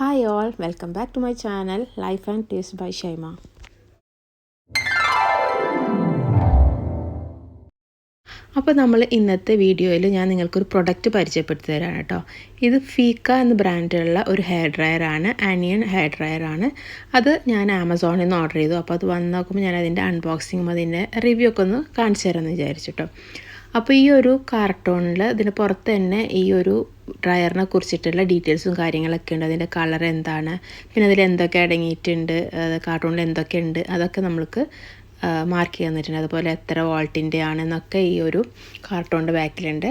Hi all, welcome back to my channel Life and Taste by Shaima. അപ്പോൾ നമ്മൾ ഇന്നത്തെ വീഡിയോയിൽ ഞാൻ നിങ്ങൾക്കൊരു പ്രൊഡക്റ്റ് പരിചയപ്പെടുത്തി തരാണ് കേട്ടോ. ഇത് ഫീക്ക എന്ന ബ്രാൻഡിലുള്ള ഒരു ഹെയർ ഡ്രയർ ആണ്, ആനിയൻ ഹെയർ ഡ്രയർ ആണ്. അത് ഞാൻ ആമസോണിൽ നിന്ന് ഓർഡർ ചെയ്തു. അപ്പോൾ അത് വന്ന് നോക്കുമ്പോൾ ഞാൻ അതിൻ്റെ അൺബോക്സിങ്ങും അതിൻ്റെ റിവ്യൂ ഒക്കെ ഒന്ന് കാണിച്ചു തരാമെന്ന് വിചാരിച്ചിട്ടോ. അപ്പോൾ ഈ ഒരു കാർട്ടൂണിൽ ഇതിന് പുറത്ത് തന്നെ ഈ ഒരു ഡ്രയറിനെ കുറിച്ചിട്ടുള്ള ഡീറ്റെയിൽസും കാര്യങ്ങളൊക്കെ ഉണ്ട്. അതിൻ്റെ കളർ എന്താണ്, പിന്നെ അതിൽ എന്തൊക്കെ അടങ്ങിയിട്ടുണ്ട്, കാർട്ടൂണിൽ എന്തൊക്കെ ഉണ്ട്, അതൊക്കെ നമ്മൾക്ക് മാർക്ക് ചെയ്ത് തന്നിട്ടുണ്ട്. അതുപോലെ എത്ര വോൾട്ടിൻ്റെ ആണെന്നൊക്കെ ഈ ഒരു കാർട്ടൂണിൻ്റെ ബാക്കിലുണ്ട്.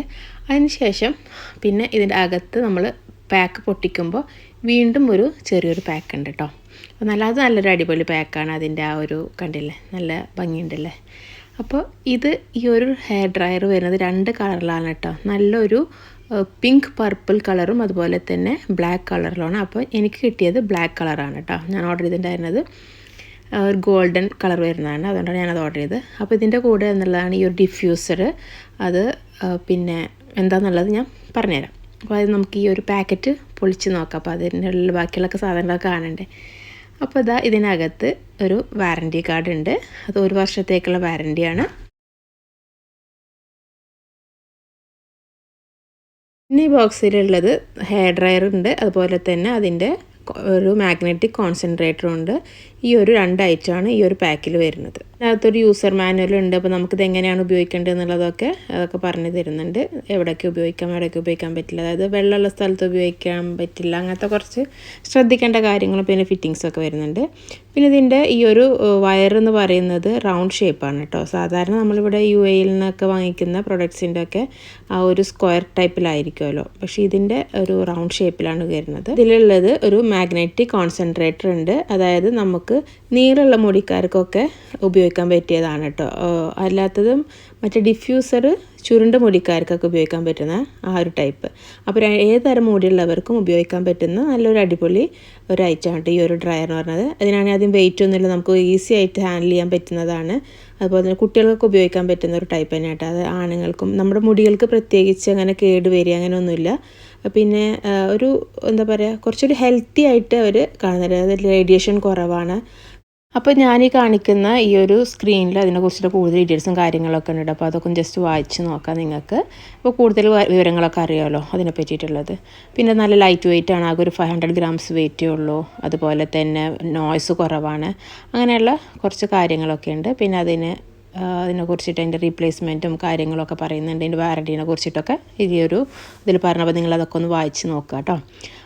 അതിനുശേഷം പിന്നെ ഇതിൻ്റെ അകത്ത് നമ്മൾ പാക്ക് പൊട്ടിക്കുമ്പോൾ വീണ്ടും ഒരു ചെറിയൊരു പാക്ക് ഉണ്ട് കേട്ടോ. അപ്പോൾ നല്ലൊരു അടിപൊളി പാക്കാണ്. അതിൻ്റെ ആ ഒരു കണ്ടില്ലേ, നല്ല ഭംഗിയുണ്ടല്ലേ. അപ്പോൾ ഈ ഒരു ഹെയർ ഡ്രയർ വരുന്നത് 2 കളറിലാണ് കേട്ടോ. നല്ലൊരു പിങ്ക് പർപ്പിൾ കളറും അതുപോലെ തന്നെ ബ്ലാക്ക് കളറിലാണ്. അപ്പോൾ എനിക്ക് കിട്ടിയത് ബ്ലാക്ക് കളറാണ് കേട്ടോ. ഞാൻ ഓർഡർ ചെയ്തിട്ടുണ്ടായിരുന്നത് ഒരു ഗോൾഡൻ കളർ വരുന്നതാണ്, അതുകൊണ്ടാണ് ഞാനത് ഓർഡർ ചെയ്തത്. അപ്പോൾ ഇതിൻ്റെ കൂടെ എന്നുള്ളതാണ് ഈ ഒരു ഡിഫ്യൂസർ. അത് പിന്നെ എന്താണെന്നുള്ളത് ഞാൻ പറഞ്ഞുതരാം. അപ്പോൾ അത് നമുക്ക് ഈ ഒരു പാക്കറ്റ് പൊളിച്ച് നോക്കാം. അപ്പോൾ അതിൻ്റെ ഉള്ളിൽ ബാക്കിയുള്ള സാധനങ്ങളൊക്കെ കാണണ്ടേ. അപ്പോൾ ഇതിനകത്ത് ഒരു വാറൻറ്റി കാർഡ് ഉണ്ട്. അത് 1 വർഷത്തേക്കുള്ള വാറൻറ്റിയാണ്. പിന്നെ ഈ ബോക്സിലുള്ളത് ഹെയർ ഡ്രയർ ഉണ്ട്, അതുപോലെ തന്നെ അതിൻ്റെ ഒരു മാഗ്നറ്റിക് കോൺസെൻട്രേറ്ററും ഉണ്ട്. ഈ ഒരു 2 ഐറ്റമാണ് ഈ ഒരു പാക്കിൽ വരുന്നത്. അതിനകത്തൊരു യൂസർ മാനുവൽ ഉണ്ട്. അപ്പോൾ നമുക്കിത് എങ്ങനെയാണ് ഉപയോഗിക്കേണ്ടത് എന്നുള്ളതൊക്കെ പറഞ്ഞു തരുന്നുണ്ട്. എവിടെയൊക്കെ ഉപയോഗിക്കാം, എവിടെയൊക്കെ ഉപയോഗിക്കാൻ പറ്റില്ല, അതായത് വെള്ളമുള്ള സ്ഥലത്ത് ഉപയോഗിക്കാൻ പറ്റില്ല, അങ്ങനത്തെ കുറച്ച് ശ്രദ്ധിക്കേണ്ട കാര്യങ്ങളും പിന്നെ ഫിറ്റിങ്സൊക്കെ വരുന്നുണ്ട്. പിന്നെ ഇതിൻ്റെ ഈ ഒരു വയറെന്ന് പറയുന്നത് റൗണ്ട് ഷേപ്പാണ് കേട്ടോ. സാധാരണ നമ്മളിവിടെ UAE നിന്നൊക്കെ വാങ്ങിക്കുന്ന പ്രൊഡക്ട്സിൻ്റെ ഒക്കെ ആ ഒരു സ്ക്വയർ ടൈപ്പിലായിരിക്കുമല്ലോ, പക്ഷേ ഇതിൻ്റെ ഒരു റൗണ്ട് ഷേപ്പിലാണ് വരുന്നത്. ഇതിലുള്ളത് ഒരു മാഗ്നറ്റിക് കോൺസെൻട്രേറ്റർ ഉണ്ട്. അതായത് നമുക്ക് നീളമുള്ള മുടിക്കാർക്കൊക്കെ ഉപയോഗിക്കാൻ പറ്റിയതാണ് കേട്ടോ. അല്ലാത്തതും മറ്റേ ഡിഫ്യൂസർ ചുരുണ്ട മുടിക്കാർക്കൊക്കെ ഉപയോഗിക്കാൻ പറ്റുന്ന ആ ഒരു ടൈപ്പ്. അപ്പോൾ ഏതുതരം മുടിയുള്ളവർക്കും ഉപയോഗിക്കാൻ പറ്റുന്ന നല്ലൊരു അടിപൊളി ഒരു ഐറ്റമാണ് ഈ ഒരു ഡ്രയർ എന്ന് പറഞ്ഞത്. അതിനാണെങ്കിൽ ആദ്യം വെയിറ്റ് ഒന്നുമില്ല, നമുക്ക് ഈസി ആയിട്ട് ഹാൻഡിൽ ചെയ്യാൻ പറ്റുന്നതാണ്. അതുപോലെ തന്നെ കുട്ടികൾക്കൊക്കെ ഉപയോഗിക്കാൻ പറ്റുന്ന ഒരു ടൈപ്പ് തന്നെ കേട്ടോ. അത് ആണുങ്ങൾക്കും നമ്മുടെ മുടികൾക്ക് പ്രത്യേകിച്ച് അങ്ങനെ കേടുവരിക അങ്ങനെയൊന്നുമില്ല. പിന്നെ ഒരു എന്താ പറയുക, കുറച്ചൊരു ഹെൽത്തി ആയിട്ട് അവർ കാണുന്നത്, അതായത് റേഡിയേഷൻ കുറവാണ്. അപ്പോൾ ഞാനീ കാണിക്കുന്ന ഈ ഒരു സ്ക്രീനിൽ അതിനെക്കുറിച്ചിട്ട് കൂടുതൽ ഡീറ്റെയിൽസും കാര്യങ്ങളൊക്കെ ഉണ്ട്. അപ്പോൾ അതൊക്കെ ജസ്റ്റ് വായിച്ച് നോക്കാം നിങ്ങൾക്ക്. അപ്പോൾ കൂടുതൽ വിവരങ്ങളൊക്കെ അറിയാമല്ലോ അതിനെ പറ്റിയിട്ടുള്ളത്. പിന്നെ നല്ല ലൈറ്റ് വെയിറ്റ് ആണ്, ആകെ ഒരു 500 grams വെയിറ്റേ ഉള്ളൂ. അതുപോലെ തന്നെ നോയ്സ് കുറവാണ്. അങ്ങനെയുള്ള കുറച്ച് കാര്യങ്ങളൊക്കെ ഉണ്ട്. പിന്നെ അതിനെക്കുറിച്ചിട്ട് അതിൻ്റെ റീപ്ലേസ്മെൻറ്റും കാര്യങ്ങളൊക്കെ പറയുന്നുണ്ട്. അതിൻ്റെ വാറൻറ്റീനെ കുറിച്ചിട്ടൊക്കെ ഇതിൽ പറഞ്ഞപ്പോൾ നിങ്ങളതൊക്കെ ഒന്ന് വായിച്ച് നോക്കുക കേട്ടോ.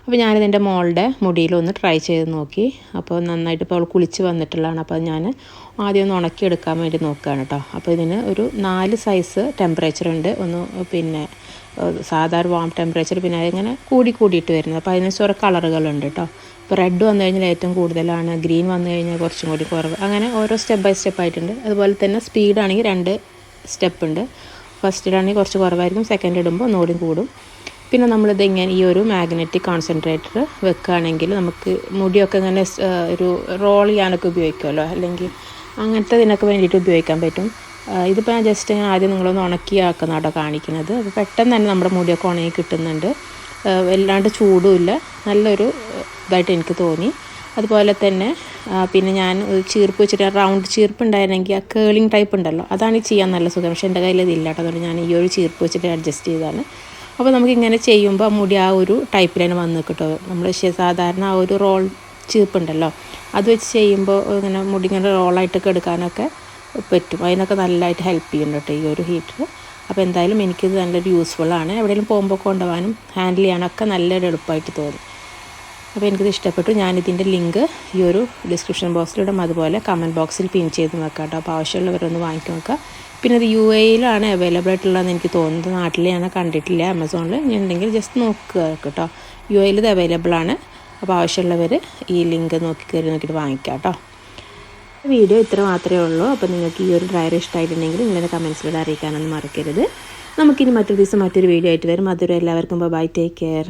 അപ്പോൾ ഞാനിതെൻ്റെ മോളുടെ മുടിയിലൊന്ന് ട്രൈ ചെയ്ത് നോക്കി. അപ്പോൾ നന്നായിട്ട് ഇപ്പോൾ അവൾ കുളിച്ച് വന്നിട്ടുള്ളതാണ്. അപ്പോൾ ഞാൻ ആദ്യം ഒന്ന് ഉണക്കിയെടുക്കാൻ വേണ്ടി നോക്കുകയാണ് കേട്ടോ. അപ്പോൾ ഇതിന് ഒരു 4 സൈസ് ടെമ്പറേച്ചർ ഉണ്ട്. ഒന്ന് പിന്നെ സാധാരണ വാം ടെമ്പറേച്ചർ, പിന്നെ അതിങ്ങനെ കൂടിയിട്ട് വരുന്നത്. അപ്പോൾ അതിന് ഓരോ കളറുകളുണ്ട് കേട്ടോ. ഇപ്പോൾ റെഡ് വന്നു കഴിഞ്ഞാൽ ഏറ്റവും കൂടുതലാണ്, ഗ്രീൻ വന്നു കഴിഞ്ഞാൽ കുറച്ചും കൂടി കുറവ്, അങ്ങനെ ഓരോ സ്റ്റെപ്പ് ബൈ സ്റ്റെപ്പ് ആയിട്ടുണ്ട്. അതുപോലെ തന്നെ സ്പീഡാണെങ്കിൽ 2 സ്റ്റെപ്പ് ഉണ്ട്. ഫസ്റ്റിലാണെങ്കിൽ കുറച്ച് കുറവായിരിക്കും, സെക്കൻഡ് ഇടുമ്പോൾ ഒന്നുകൂടി കൂടും. പിന്നെ നമ്മളിത് ഇങ്ങനെ ഈ ഒരു മാഗ്നറ്റിക് കോൺസെൻട്രേറ്റർ വെക്കുകയാണെങ്കിൽ നമുക്ക് മുടിയൊക്കെ ഇങ്ങനെ ഒരു റോൾ ചെയ്യാനൊക്കെ ഉപയോഗിക്കുമല്ലോ, അല്ലെങ്കിൽ അങ്ങനത്തെ ഇതിനൊക്കെ വേണ്ടിയിട്ട് ഉപയോഗിക്കാൻ പറ്റും. ഇതിപ്പോൾ ഞാൻ ജസ്റ്റ് ആദ്യം നിങ്ങളൊന്ന് ഉണക്കിയാക്കുന്ന കേട്ടോ കാണിക്കുന്നത്. അപ്പോൾ പെട്ടെന്ന് തന്നെ നമ്മുടെ മുടിയൊക്കെ ഉണങ്ങി കിട്ടുന്നുണ്ട്. വല്ലാണ്ട് ചൂടുമില്ല, നല്ലൊരു ഇതായിട്ട് എനിക്ക് തോന്നി. അതുപോലെ തന്നെ പിന്നെ ഞാൻ ചീർപ്പ് വെച്ചിട്ട് റൗണ്ട് ചീർപ്പ് ഉണ്ടായിരുന്നെങ്കിൽ ആ കേളിങ് ടൈപ്പ് ഉണ്ടല്ലോ, അതാണ് ചെയ്യാൻ നല്ല സുഖം. പക്ഷേ എൻ്റെ കയ്യിൽ ഇതില്ല കേട്ടോ, അതുകൊണ്ട് ഞാൻ ഈ ഒരു ചീർപ്പ് വെച്ചിട്ട് അഡ്ജസ്റ്റ് ചെയ്തതാണ്. അപ്പോൾ നമുക്കിങ്ങനെ ചെയ്യുമ്പോൾ മുടി ആ ഒരു ടൈപ്പിൽ തന്നെ വന്ന് കിട്ടും. നമ്മൾ സാധാരണ ആ ഒരു റോൾ ചീർപ്പുണ്ടല്ലോ, അത് വെച്ച് ചെയ്യുമ്പോൾ ഇങ്ങനെ മുടി ഇങ്ങനെ റോളായിട്ടൊക്കെ എടുക്കാനൊക്കെ പറ്റും. അതിനൊക്കെ നല്ലതായിട്ട് ഹെൽപ്പ് ചെയ്യുന്നുണ്ട് കേട്ടോ ഈ ഒരു ഹീറ്റർ. അപ്പോൾ എന്തായാലും എനിക്കിത് നല്ലൊരു യൂസ്ഫുള്ളാണ്. എവിടെയെങ്കിലും പോകുമ്പോൾ കൊണ്ടുപോകാനും ഹാൻഡിൽ ചെയ്യാനൊക്കെ നല്ലൊരു എളുപ്പമായിട്ട് തോന്നി. അപ്പോൾ എനിക്കിത് ഇഷ്ടപ്പെട്ടു. ഞാനിതിൻ്റെ ലിങ്ക് ഈ ഒരു ഡിസ്ക്രിപ്ഷൻ ബോക്സിലിടും, അതുപോലെ കമൻറ്റ് ബോക്സിൽ പിൻ ചെയ്ത് വെക്കാം കേട്ടോ. അപ്പോൾ ആവശ്യമുള്ളവരൊന്ന് വാങ്ങിക്കി നോക്കുക. പിന്നെ ഇത് UAE അവൈലബിൾ ആയിട്ടുള്ളതെന്ന് എനിക്ക് തോന്നുന്നത്. നാട്ടിൽ ഞാൻ കണ്ടിട്ടില്ല ആമസോണിൽ. ഞാൻ ഉണ്ടെങ്കിൽ ജസ്റ്റ് നോക്കുക കേട്ടോ. UAE ഇത് അവൈലബിൾ ആണ്. അപ്പോൾ ആവശ്യമുള്ളവർ ഈ ലിങ്ക് നോക്കിയിട്ട് വാങ്ങിക്കാം കേട്ടോ. വീഡിയോ ഇത്ര മാത്രമേ ഉള്ളൂ. അപ്പോൾ നിങ്ങൾക്ക് ഈ ഒരു ഡ്രയർ ഇഷ്ടമായിട്ടുണ്ടെങ്കിൽ നിങ്ങളുടെ കമൻസിലൂടെ അറിയിക്കാനൊന്നും മറക്കരുത്. നമുക്കിനി മറ്റൊരു ദിവസം മറ്റൊരു വീഡിയോ ആയിട്ട് വരും. അതുവരെ എല്ലാവർക്കും ബൈ, ടേക്ക് കെയർ.